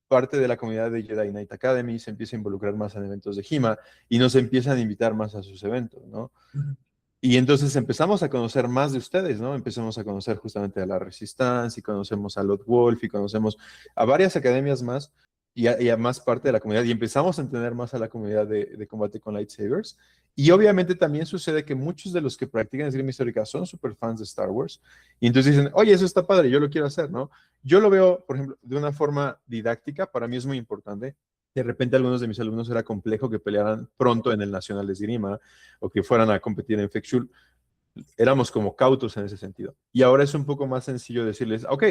C: parte de la comunidad de Jedi Knight Academy se empieza a involucrar más en eventos de HIMA y nos empiezan a invitar más a sus eventos, ¿no?
A: Ujú.
C: Y entonces empezamos a conocer más de ustedes, ¿no? Empezamos a conocer justamente a la Resistance y conocemos a Lot Wolf y conocemos a varias academias más y a más parte de la comunidad y empezamos a entender más a la comunidad de combate con lightsabers. Y obviamente también sucede que muchos de los que practican esgrima histórica son super fans de Star Wars y entonces dicen, oye, eso está padre, yo lo quiero hacer, ¿no? Yo lo veo, por ejemplo, de una forma didáctica, para mí es muy importante. De repente algunos de mis alumnos era complejo que pelearan pronto en el Nacional de Esgrima o que fueran a competir en FECSHUL. Éramos como cautos en ese sentido. Y ahora es un poco más sencillo decirles, ok,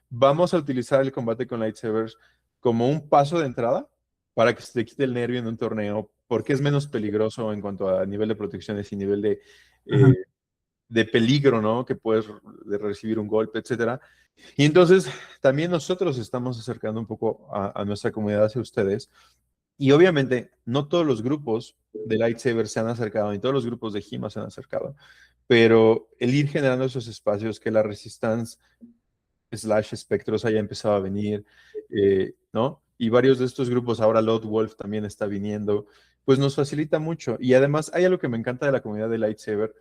C: vamos a utilizar el combate con lightsabers como un paso de entrada para que se te quite el nervio en un torneo, porque es menos peligroso en cuanto a nivel de protecciones y nivel
A: Ujú.
C: de peligro, ¿no? Que puedes de recibir un golpe, etcétera. Y entonces también nosotros estamos acercando un poco a nuestra comunidad hacia ustedes. Y obviamente no todos los grupos de lightsaber se han acercado, ni todos los grupos de HIMA se han acercado, pero el ir generando esos espacios, que la Resistance slash Spectros haya empezado a venir, ¿no? Y varios de estos grupos, ahora Lord Wolf también está viniendo, pues nos facilita mucho. Y además hay algo que me encanta de la comunidad de lightsaber,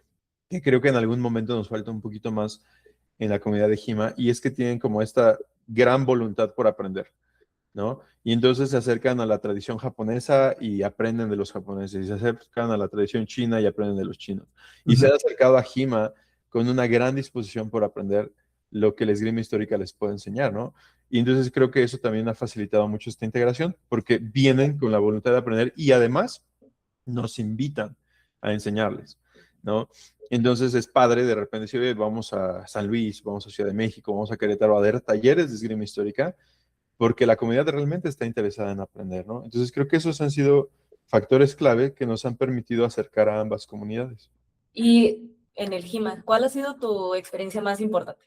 C: que creo que en algún momento nos falta un poquito más en la comunidad de HIMA, y es que tienen como esta gran voluntad por aprender, ¿no? Y entonces se acercan a la tradición japonesa y aprenden de los japoneses, y se acercan a la tradición china y aprenden de los chinos. Y se
A: Ujú.
C: han acercado a HIMA con una gran disposición por aprender lo que la esgrima histórica les puede enseñar, ¿no? Y entonces creo que eso también ha facilitado mucho esta integración, porque vienen con la voluntad de aprender y además nos invitan a enseñarles, ¿no? Entonces es padre de repente decir, oye, vamos a San Luis, vamos a Ciudad de México, vamos a Querétaro a ver talleres de esgrima histórica, porque la comunidad realmente está interesada en aprender, ¿no? Entonces creo que esos han sido factores clave que nos han permitido acercar a ambas comunidades.
B: Y en el GIMA, ¿cuál ha sido tu experiencia más importante?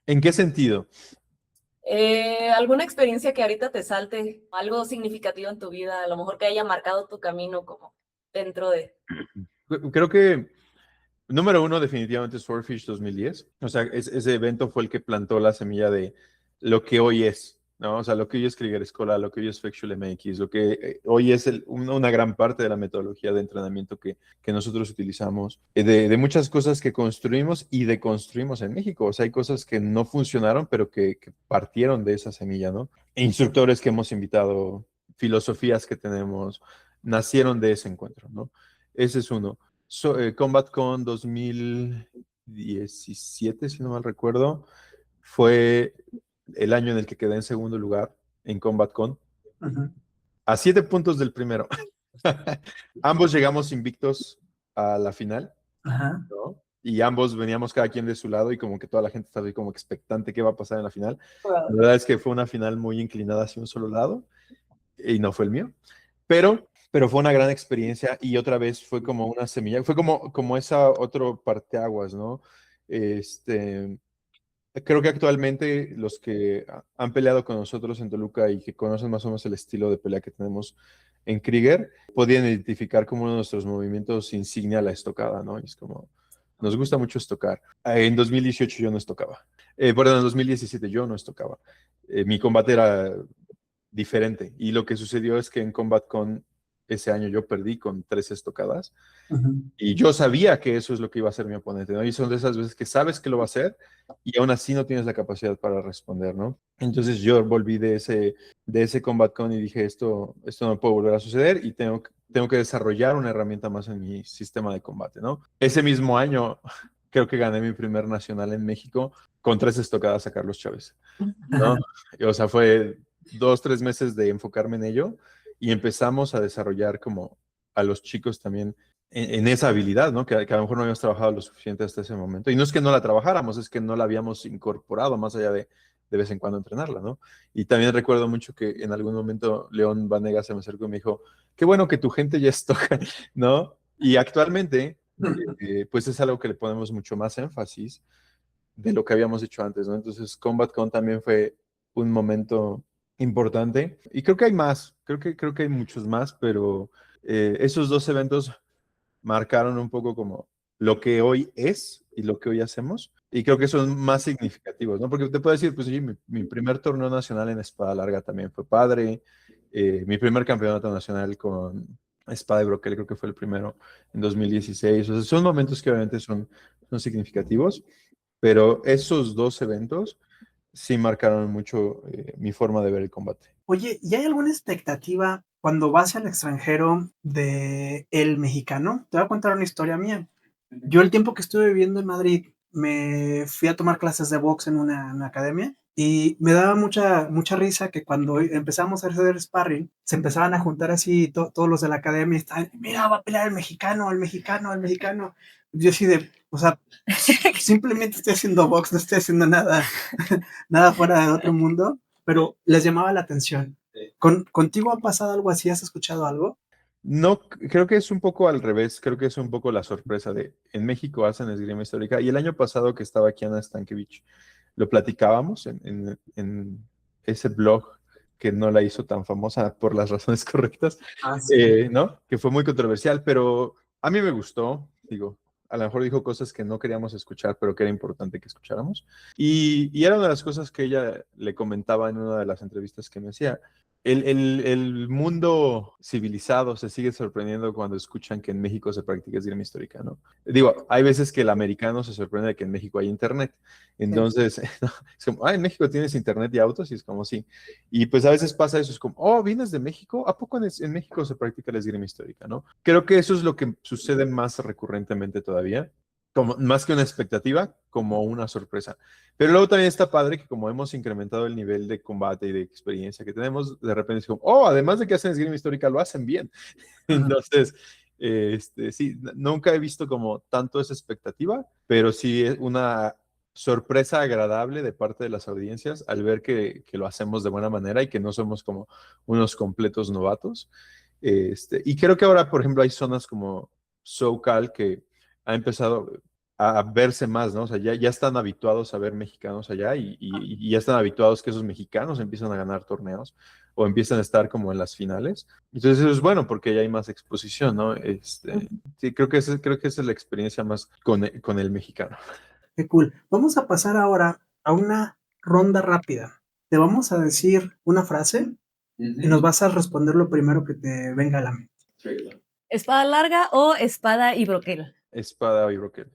C: ¿En qué sentido?
B: ¿Alguna experiencia que ahorita te salte, algo significativo en tu vida, a lo mejor que haya marcado tu camino como dentro de...
C: Creo que número uno, definitivamente Swordfish 2010. O sea, ese evento fue el que plantó la semilla de lo que hoy es, ¿no? O sea, lo que hoy es Krieger Escola, lo que hoy es Factual MX, lo que hoy es una gran parte de la metodología de entrenamiento que nosotros utilizamos, de muchas cosas que construimos y deconstruimos en México. O sea, hay cosas que no funcionaron, pero que partieron de esa semilla, ¿no? E instructores que hemos invitado, filosofías que tenemos, nacieron de ese encuentro, ¿no? Ese es uno. CombatCon 2017, si no mal recuerdo, fue el año en el que quedé en segundo lugar en CombatCon,
A: Ujú.
C: a 7 puntos del primero. Ambos llegamos invictos a la final,
A: Ajá.
C: ¿no? Y ambos veníamos cada quien de su lado y como que toda la gente estaba ahí como expectante qué va a pasar en la final. La verdad es que fue una final muy inclinada hacia un solo lado y no fue el mío. Pero fue una gran experiencia y otra vez fue como una semilla, fue como esa otro parteaguas, ¿no? Este, creo que actualmente los que han peleado con nosotros en Toluca y que conocen más o menos el estilo de pelea que tenemos en Krieger, podían identificar como uno de nuestros movimientos insignia la estocada, ¿no? Y es como, nos gusta mucho estocar. En 2018 yo no estocaba. Perdón, en 2017 yo no estocaba. Mi combate era diferente. Y lo que sucedió es que en Combat Con ese año yo perdí con 3 estocadas
A: Ujú.
C: y yo sabía que eso es lo que iba a hacer mi oponente, ¿no? Y son de esas veces que sabes que lo va a hacer y aún así no tienes la capacidad para responder, ¿no? Entonces yo volví de ese Combat Con y dije, esto no puede volver a suceder y tengo que desarrollar una herramienta más en mi sistema de combate, ¿no? Ese mismo año creo que gané mi primer nacional en México con 3 estocadas a Carlos Chávez, ¿no? O sea, fue 2, 3 meses de enfocarme en ello y empezamos a desarrollar como a los chicos también en esa habilidad, ¿no? Que a lo mejor no habíamos trabajado lo suficiente hasta ese momento. Y no es que no la trabajáramos, es que no la habíamos incorporado más allá de vez en cuando entrenarla, ¿no? Y también recuerdo mucho que en algún momento León Vanega se me acercó y me dijo, qué bueno que tu gente ya estoca, ¿no? Y actualmente, pues es algo que le ponemos mucho más énfasis de lo que habíamos hecho antes, ¿no? Entonces, CombatCon también fue un momento importante. Y creo que hay más, creo que hay muchos más, pero esos dos eventos marcaron un poco como lo que hoy es y lo que hoy hacemos. Y creo que son más significativos, ¿no? Porque te puedo decir, pues sí, mi primer torneo nacional en espada larga también fue padre. Mi primer campeonato nacional con espada de broquel creo que fue el primero en 2016. O sea, son momentos que obviamente son significativos, pero esos dos eventos sí marcaron mucho mi forma de ver el combate.
A: Oye, ¿y hay alguna expectativa cuando vas al extranjero de el mexicano? Te voy a contar una historia mía. Yo el tiempo que estuve viviendo en Madrid me fui a tomar clases de box en una academia y me daba mucha risa que cuando empezamos a hacer sparring se empezaban a juntar así todos los de la academia y estaban, mira, va a pelear el mexicano, el mexicano, el mexicano. Yo así de, o sea, simplemente estoy haciendo box, no estoy haciendo nada fuera de otro mundo, pero les llamaba la atención. ¿Contigo ha pasado algo así? ¿Has escuchado algo?
C: No, creo que es un poco al revés, creo que es un poco la sorpresa de, en México hacen esgrima histórica, y el año pasado que estaba aquí Ana Stankiewicz, lo platicábamos en ese blog que no la hizo tan famosa por las razones correctas,
A: Sí.
C: ¿no? Que fue muy controversial, pero a mí me gustó, digo, a lo mejor dijo cosas que no queríamos escuchar, pero que era importante que escucháramos, y era una de las cosas que ella le comentaba en una de las entrevistas que me hacía. El mundo civilizado se sigue sorprendiendo cuando escuchan que en México se practica esgrima histórica, ¿no? Digo, hay veces que el americano se sorprende de que en México hay internet. Entonces, es como, en México tienes internet y autos, y es como, sí. Y pues a veces pasa eso, es como, ¿vienes de México? ¿A poco en México se practica la esgrima histórica, no? Creo que eso es lo que sucede más recurrentemente todavía, como, más que una expectativa, como una sorpresa. Pero luego también está padre que como hemos incrementado el nivel de combate y de experiencia que tenemos, de repente es como, además de que hacen esgrima histórica, lo hacen bien. Entonces, sí, nunca he visto como tanto esa expectativa, pero sí es una sorpresa agradable de parte de las audiencias al ver que lo hacemos de buena manera y que no somos como unos completos novatos. Y creo que ahora, por ejemplo, hay zonas como SoCal que ha empezado a verse más, ¿no? O sea, ya están habituados a ver mexicanos allá y ya están habituados que esos mexicanos empiezan a ganar torneos o empiezan a estar como en las finales. Entonces eso es bueno porque ya hay más exposición, ¿no? Sí, creo que esa es la experiencia más con el mexicano.
A: Qué cool. Vamos a pasar ahora a una ronda rápida. Te vamos a decir una frase y nos vas a responder lo primero que te venga a la mente.
B: ¿Espada larga o espada y broquel?
C: Espada y broquel.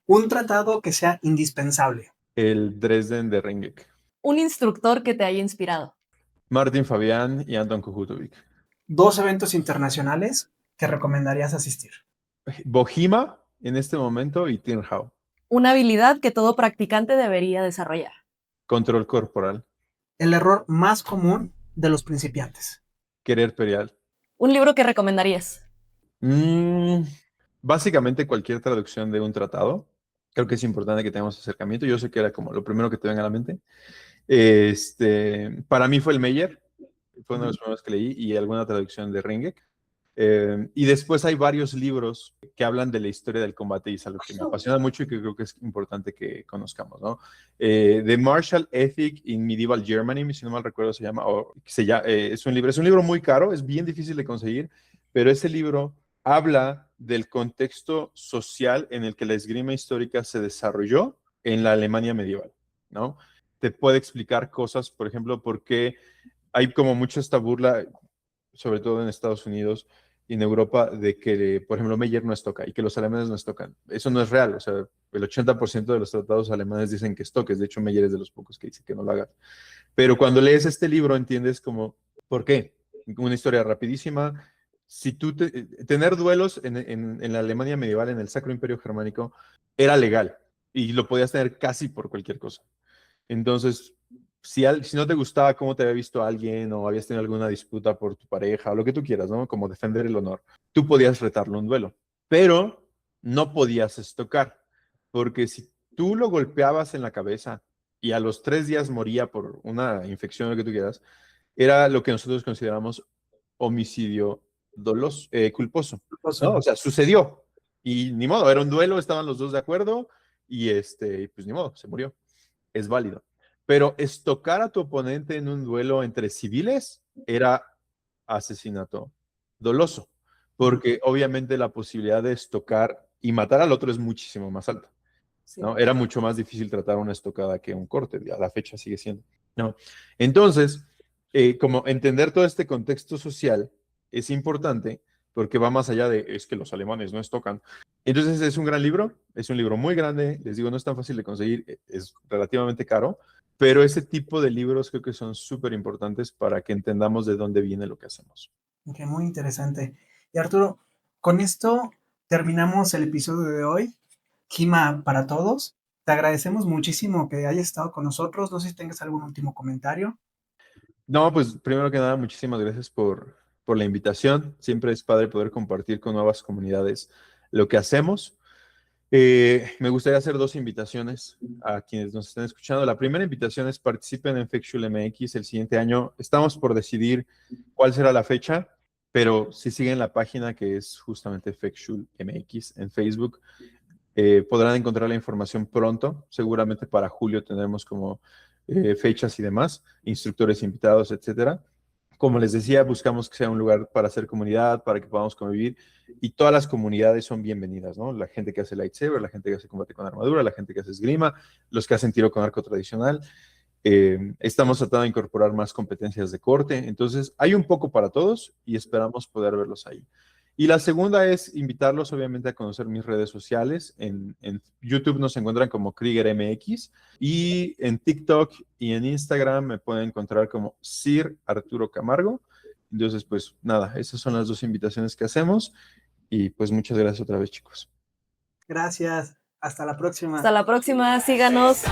A: Un tratado que sea indispensable.
C: El Dresden de Ringek.
B: Un instructor que te haya inspirado.
C: Martín Fabián y Anton Kohutovic.
A: Dos eventos internacionales que recomendarías asistir.
C: Bojima en este momento y Tinhao.
B: Una habilidad que todo practicante debería desarrollar.
C: Control corporal.
A: El error más común de los principiantes.
C: Querer perial.
B: Un libro que recomendarías.
C: Básicamente cualquier traducción de un tratado. Creo que es importante que tengamos acercamiento. Yo sé que era como lo primero que te venga a la mente. Para mí fue el Meyer, fue uno de los primeros que leí, y alguna traducción de Ringek. Y después hay varios libros que hablan de la historia del combate y es algo que me apasiona mucho y que creo que es importante que conozcamos, ¿no? The Martial Ethic in Medieval Germany, si no mal recuerdo se llama, es un libro muy caro, es bien difícil de conseguir, pero ese libro habla del contexto social en el que la esgrima histórica se desarrolló en la Alemania medieval, ¿no? Te puede explicar cosas, por ejemplo, por qué hay como mucha esta burla, sobre todo en Estados Unidos y en Europa, de que, por ejemplo, Meyer no estoca y que los alemanes no estocan. Eso no es real, o sea, el 80% de los tratados alemanes dicen que estoques, de hecho Meyer es de los pocos que dice que no lo hagas. Pero cuando lees este libro entiendes como, ¿por qué? Una historia rapidísima. Si tener duelos en la Alemania medieval, en el Sacro Imperio Germánico, era legal y lo podías tener casi por cualquier cosa. Entonces, si no te gustaba cómo te había visto alguien o habías tenido alguna disputa por tu pareja o lo que tú quieras, ¿no? Como defender el honor, tú podías retarlo un duelo, pero no podías estocar, porque si tú lo golpeabas en la cabeza y a los 3 días moría por una infección o lo que tú quieras, era lo que nosotros consideramos homicidio culposo, ¿no? O sea, sucedió y ni modo, era un duelo, estaban los dos de acuerdo y pues ni modo, se murió, es válido. Pero estocar a tu oponente en un duelo entre civiles era asesinato doloso, porque obviamente la posibilidad de estocar y matar al otro es muchísimo más alta,
B: Sí.
C: ¿no? Era mucho más difícil tratar una estocada que un corte, a la fecha sigue siendo, ¿no? Entonces, como entender todo este contexto social es importante porque va más allá de, es que los alemanes no estocan. Entonces es un gran libro, es un libro muy grande, les digo, no es tan fácil de conseguir, es relativamente caro, pero ese tipo de libros creo que son súper importantes para que entendamos de dónde viene lo que hacemos.
A: Ok, muy interesante. Y Arturo, con esto terminamos el episodio de hoy. Gima para todos. Te agradecemos muchísimo que hayas estado con nosotros. No sé si tengas algún último comentario.
C: No, pues primero que nada, muchísimas gracias por la invitación. Siempre es padre poder compartir con nuevas comunidades lo que hacemos. Me gustaría hacer dos invitaciones a quienes nos estén escuchando. La primera invitación es participen en Factual MX el siguiente año. Estamos por decidir cuál será la fecha, pero si siguen la página que es justamente Factual MX en Facebook, podrán encontrar la información pronto. Seguramente para julio tendremos como fechas y demás, instructores invitados, etcétera. Como les decía, buscamos que sea un lugar para hacer comunidad, para que podamos convivir y todas las comunidades son bienvenidas, ¿no? La gente que hace lightsaber, la gente que hace combate con armadura, la gente que hace esgrima, los que hacen tiro con arco tradicional. Estamos tratando de incorporar más competencias de corte, entonces hay un poco para todos y esperamos poder verlos ahí. Y la segunda es invitarlos obviamente a conocer mis redes sociales. En YouTube nos encuentran como Krieger MX y en TikTok y en Instagram me pueden encontrar como Sir Arturo Camargo. Entonces, pues nada, esas son las dos invitaciones que hacemos y pues muchas gracias otra vez, chicos.
A: Gracias. Hasta la próxima.
B: Hasta la próxima, síganos.